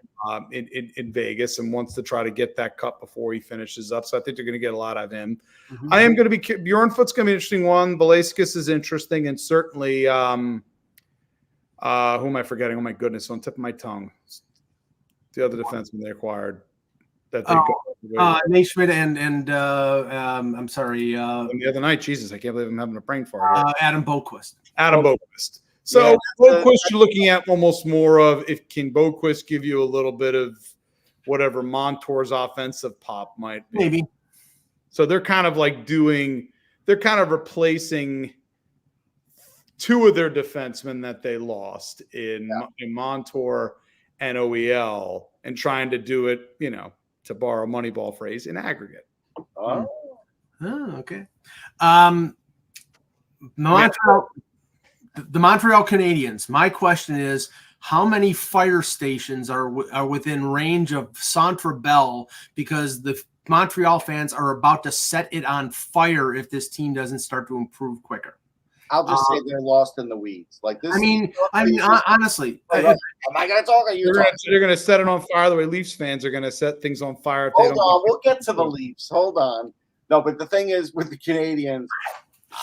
In Vegas, and wants to try to get that cup before he finishes up. So I think they're going to get a lot out of him. Mm-hmm. I am going to be Bjornfoot's going to be an interesting one. Baleiskis is interesting, and certainly who am I forgetting? Oh my goodness, on the tip of my tongue. The other defenseman they acquired. That they Nate Schmidt and I'm sorry. The other night, Jesus, I can't believe I'm having a brain fart. Adam Boquist. So Boquist, you're looking at almost more of can Boquist give you a little bit of whatever Montour's offensive pop might be. Maybe. So they're kind of replacing 2 of their defensemen that they lost in Montour and OEL, and trying to do it, to borrow a Moneyball phrase, in aggregate. Oh, okay. The Montreal Canadiens. My question is, how many fire stations are within range of Centre Bell? Because the Montreal fans are about to set it on fire if this team doesn't start to improve quicker. I'll just say they're lost in the weeds. Like this. Honestly, am I going to talk? Or you? They're going to set it on fire the way Leafs fans are going to set things on fire. Hold on, we'll get to the Leafs. Hold on. No, but the thing is, with the Canadiens,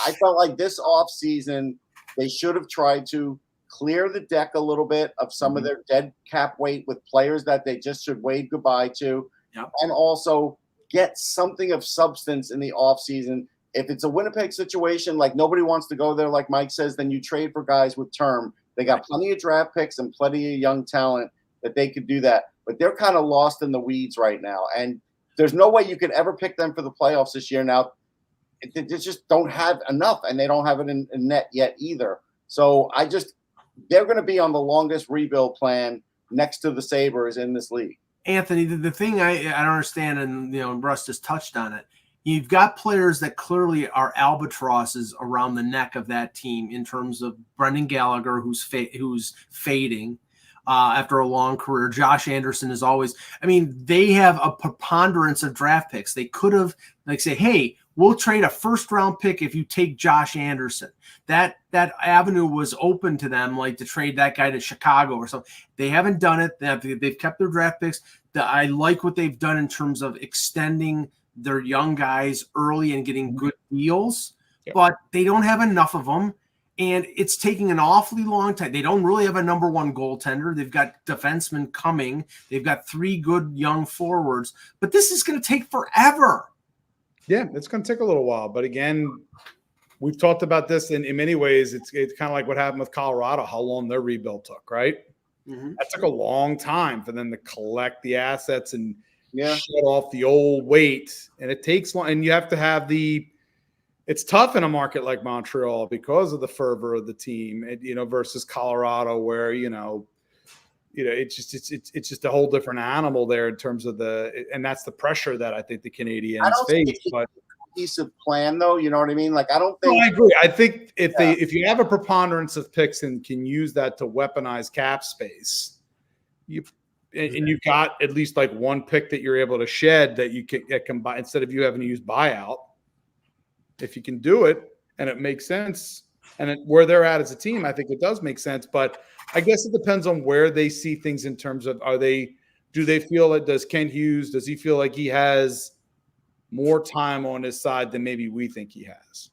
I felt like this offseason they should have tried to clear the deck a little bit of some of their dead cap weight with players that they just should wave goodbye to, and also get something of substance in the offseason. If it's a Winnipeg situation, like nobody wants to go there, like Mike says, then you trade for guys with term. They got plenty of draft picks and plenty of young talent that they could do that. But they're kind of lost in the weeds right now. And there's no way you could ever pick them for the playoffs this year. Now, they just don't have enough, and they don't have it in net yet either. So they're going to be on the longest rebuild plan next to the Sabres in this league. Anthony, the thing I don't understand, and Russ just touched on it, you've got players that clearly are albatrosses around the neck of that team in terms of Brendan Gallagher, who's fading after a long career. Josh Anderson is always – they have a preponderance of draft picks. They could have, say, hey, we'll trade a first-round pick if you take Josh Anderson. That avenue was open to them, like to trade that guy to Chicago or something. They haven't done it. They've kept their draft picks. I like what they've done in terms of extending their young guys early and getting good deals, but they don't have enough of them. And it's taking an awfully long time. They don't really have a number one goaltender. They've got defensemen coming. They've got 3 good young forwards. But this is going to take forever. Yeah, it's going to take a little while. But again, we've talked about this in many ways. It's kind of like what happened with Colorado, how long their rebuild took, right? Mm-hmm. That took a long time for them to collect the assets and shut off the old weight. And it takes long. And you have to have it's tough in a market like Montreal because of the fervor of the team, versus Colorado, where it's just a whole different animal there in terms of and that's the pressure that I think the Canadians face. But cohesive plan, though, you know what I mean? Like, I don't think. No, I agree. I think if you have a preponderance of picks and can use that to weaponize cap space, you've got at least like one pick that you're able to shed that you can buy instead of you having to use buyout. If you can do it and it makes sense, and where they're at as a team, I think it does make sense. But I guess it depends on where they see things in terms of do they feel that does he feel like he has more time on his side than maybe we think he has?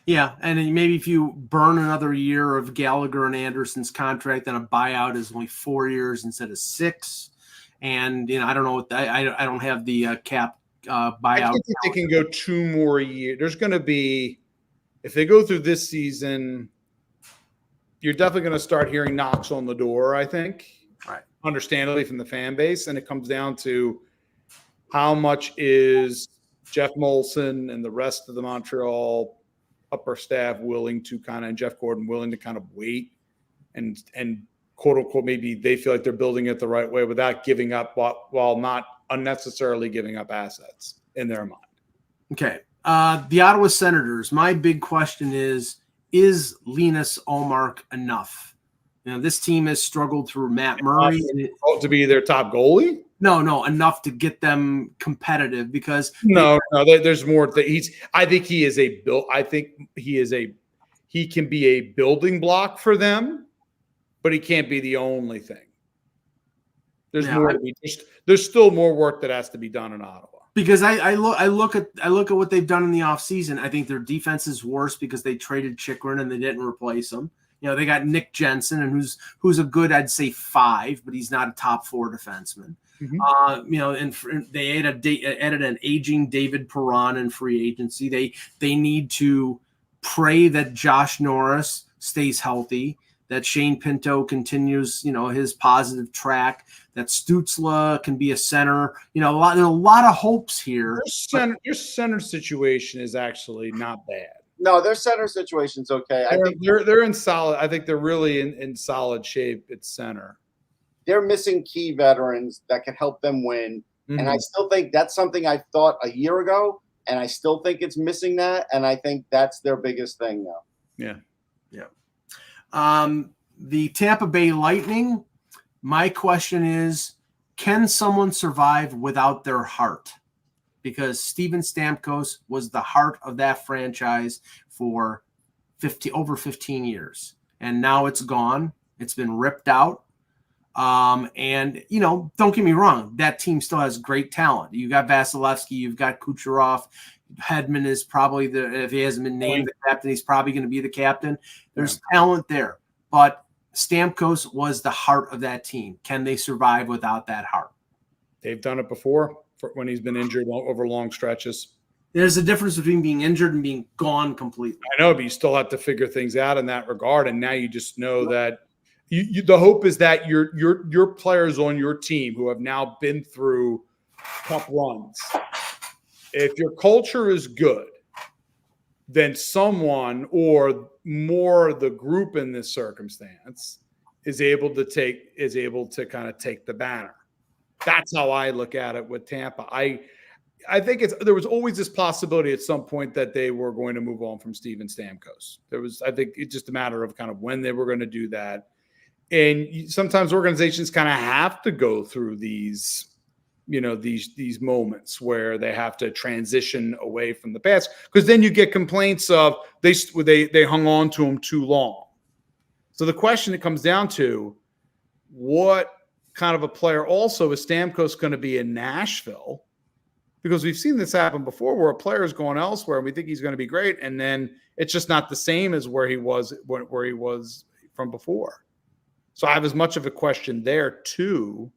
Yeah, and maybe if you burn another year of Gallagher and Anderson's contract, then a buyout is only 4 years instead of 6. And I don't know. I don't have the cap. Buyout. I think they can go 2 more years. There's going to be, if they go through this season, you're definitely going to start hearing knocks on the door, I think, right? Understandably from the fan base. And it comes down to how much is Jeff Molson and the rest of the Montreal upper staff willing to and Jeff Gordon willing to kind of wait and quote unquote, maybe they feel like they're building it the right way without giving up while not unnecessarily giving up assets in their mind. Okay. The Ottawa Senators, my big question is Linus Ullmark enough? This team has struggled through Matt Murray. To be their top goalie? No, enough to get them competitive because there's more. I think he is he can be a building block for them, but he can't be the only thing. There's more to be. There's still more work that has to be done in Ottawa. Because I look at what they've done in the offseason. I think their defense is worse because they traded Chychrun and they didn't replace him. They got Nick Jensen, and who's a good, I'd say 5, but he's not a top 4 defenseman. Mm-hmm. And they added an aging David Perron in free agency. They need to pray that Josh Norris stays healthy, that Shane Pinto continues, his positive track, that Stützle can be a center. There's a lot of hopes here. Your center situation is actually not bad. No, their center situation's okay. I think they're in solid. I think they're really in solid shape at center. They're missing key veterans that can help them win, and I still think that's something I thought a year ago, and I still think it's missing that, and I think that's their biggest thing now. Yeah. The Tampa Bay Lightning, my question is, can someone survive without their heart? Because Steven Stamkos was the heart of that franchise for over 15 years. And now it's gone. It's been ripped out. And, don't get me wrong, that team still has great talent. You got Vasilevsky, you've got Kucherov. Hedman is probably if he hasn't been named the captain, he's probably going to be the captain. There's talent there. But Stamkos was the heart of that team. Can they survive without that heart? They've done it before when he's been injured over long stretches. There's a difference between being injured and being gone completely. I know, but you still have to figure things out in that regard. And now you just know that the hope is that your players on your team who have now been through tough runs, if your culture is good, then someone or more the group in this circumstance is able to kind of take the banner. That's how I look at it with Tampa. I think there was always this possibility at some point that they were going to move on from Steven Stamkos. I think it's just a matter of kind of when they were going to do that. And sometimes organizations kind of have to go through these these moments where they have to transition away from the past, because then you get complaints of they hung on to him too long. So the question that comes down to, what kind of a player also is Stamkos going to be in Nashville? Because we've seen this happen before, where a player is going elsewhere and we think he's going to be great, and then it's just not the same as where he was from before. So I have as much of a question there too,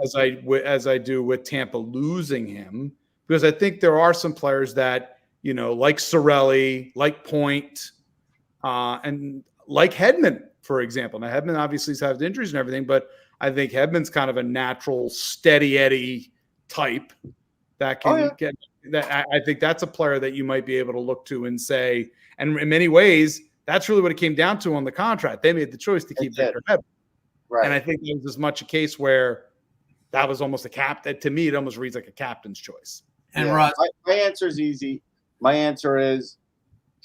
as I do with Tampa losing him, because I think there are some players that, like Cirelli, like Point, and like Hedman, for example. Now, Hedman obviously has had injuries and everything, but I think Hedman's kind of a natural steady Eddie type that can get that. I think that's a player that you might be able to look to and say, and in many ways, that's really what it came down to on the contract. They made the choice to keep Victor Hedman. Right. And I think it was as much a case where that was almost a captain. To me, it almost reads like a captain's choice. And Russ, my answer is easy. My answer is,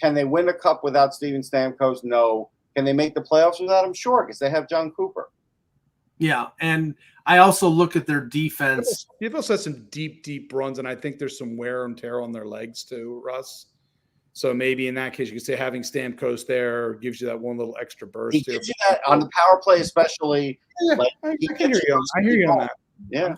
can they win a cup without Steven Stamkos? No. Can they make the playoffs without him? Sure, because they have John Cooper. Yeah, and I also look at their defense. They've also had some deep runs, and I think there's some wear and tear on their legs too, Russ. So maybe in that case, you could say having Stamkos there gives you that one little extra burst. He gives you that on the power play, especially. Yeah, I hear you on that. Yeah.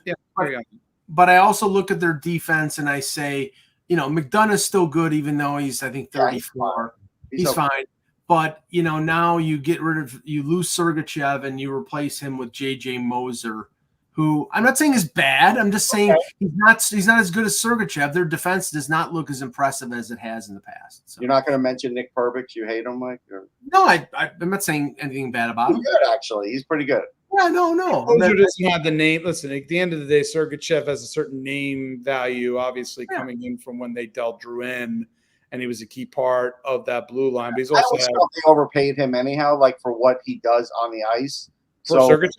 But I also look at their defense and I say, McDonough's still good, even though he's, I think, 34. He's fine. But, now you lose Sergachev and you replace him with J.J. Moser, who I'm not saying is bad. I'm just saying he's not as good as Sergachev. Their defense does not look as impressive as it has in the past. So. You're not going to mention Nick Perbix? You hate him, Mike? Or? No, I'm not saying anything bad about him. He's good, actually. He's pretty good. Yeah, no. Moser doesn't have the name. Listen, at the end of the day, Sergachev has a certain name value, obviously coming in from when they dealt Drouin, and he was a key part of that blue line. But he's also they overpaid him anyhow, like for what he does on the ice. For Sergachev?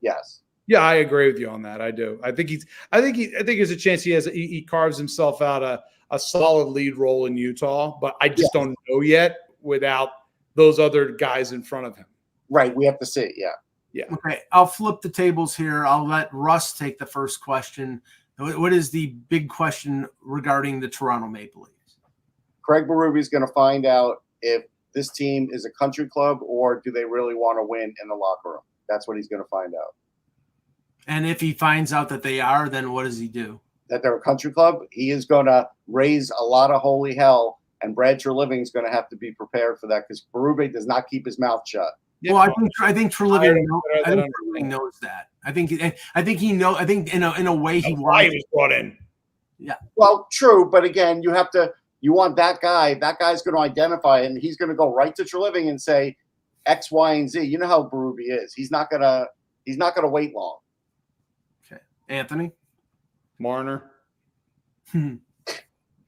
Yes. Yeah, I agree with you on that. I do. I think there's a chance he carves himself out a solid lead role in Utah, but I just don't know yet without those other guys in front of him. Right. We have to see. Yeah. Yeah. Okay. I'll flip the tables here. I'll let Russ take the first question. What is the big question regarding the Toronto Maple Leafs? Craig Berube is going to find out if this team is a country club or do they really want to win in the locker room. That's what he's going to find out. And if he finds out that they are, then what does he do? That they're a country club? He is going to raise a lot of holy hell, and Brad Treliving is going to have to be prepared for that because Berube does not keep his mouth shut. Well, I think Treliving knows that. I think he knows. I think in a way he was brought in. Yeah. Well, true, but again, you want that guy. That guy's going to identify him. He's going to go right to Treliving and say X, Y, and Z. You know how Berube is. He's not gonna wait long. Okay, Anthony Marner. Do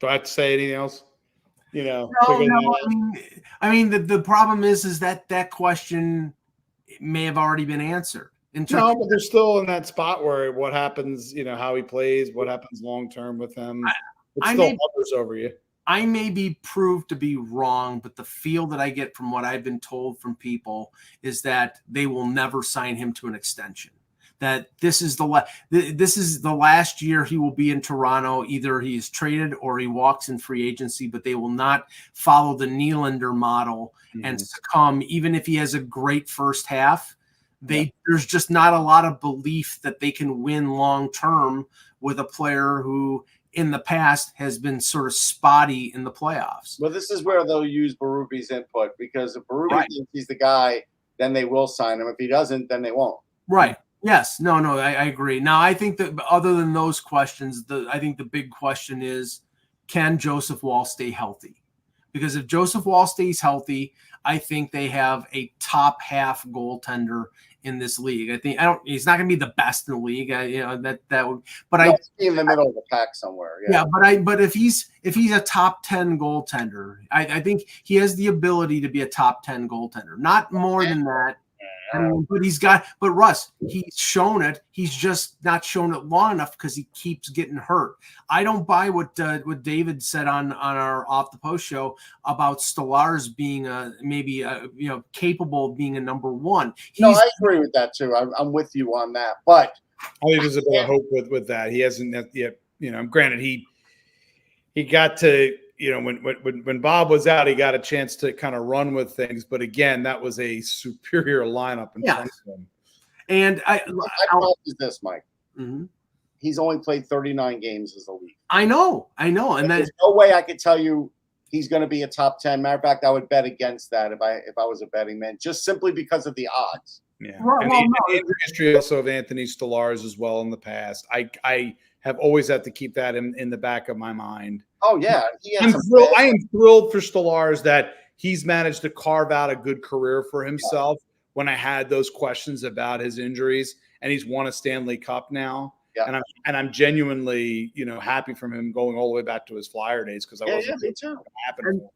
I have to say anything else? No. I mean, the problem is that question may have already been answered. No, but they're still in that spot where what happens, how he plays, what happens long term with him. It still hovers over you. I may be proved to be wrong, but the feel that I get from what I've been told from people is that they will never sign him to an extension. That this is the last year he will be in Toronto. Either he is traded or he walks in free agency, but they will not follow the Nylander model and succumb, even if he has a great first half. There's just not a lot of belief that they can win long term with a player who in the past has been sort of spotty in the playoffs. Well, this is where they'll use Berube's input, because if Berube thinks he's the guy, then they will sign him. If he doesn't, then they won't. Right. Yes. No, I agree. Now, I think that other than those questions, I think the big question is, can Joseph Woll stay healthy? Because if Joseph Woll stays healthy, I think they have a top half goaltender in this league. He's not going to be the best in the league. But be in the middle of the pack somewhere. Yeah. But if he's a top 10 goaltender, I think he has the ability to be a top 10 goaltender, not more than that. But Russ, he's shown it. He's just not shown it long enough because he keeps getting hurt. I don't buy what David said on our Off the Post show about Stolarz being capable of being a number one. I agree with that too. I'm with you on that. But I think there's a bit of hope with that. He hasn't yet. Granted, he got to, when Bob was out, he got a chance to kind of run with things. But again, that was a superior lineup in front of him. And my problem is this, Mike. Mm-hmm. He's only played 39 games as a league. I know. And there's no way I could tell you he's going to be a top 10. Matter of fact, I would bet against that if I was a betting man, just simply because of the odds. Yeah. And the injury history also of Anthony Stolarz as well in the past. I have always had to keep that in the back of my mind. Oh, yeah. I am thrilled for Stolarz that he's managed to carve out a good career for himself when I had those questions about his injuries, and he's won a Stanley Cup now. Yeah. And I'm genuinely, happy from him going all the way back to his Flyer days, because I wasn't me too. Happen.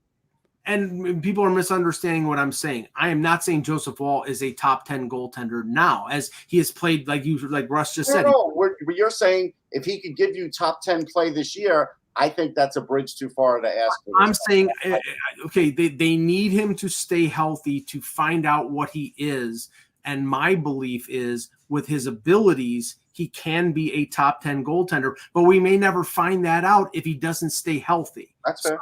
And people are misunderstanding what I'm saying. I am not saying Joseph Woll is a top 10 goaltender now, as he has played, like Russ just said. No, you're saying if he could give you top 10 play this year, I think that's a bridge too far to ask. I'm saying, okay, they need him to stay healthy to find out what he is. And my belief is, with his abilities, he can be a top 10 goaltender, but we may never find that out if he doesn't stay healthy. That's fair.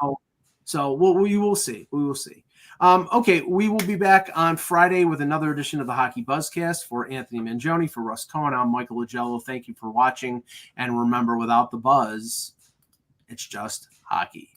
So we will see. We will see. Okay, we will be back on Friday with another edition of the Hockey Buzzcast. For Anthony Mangione, for Russ Cohen, I'm Michael Agello. Thank you for watching. And remember, without the buzz, it's just hockey.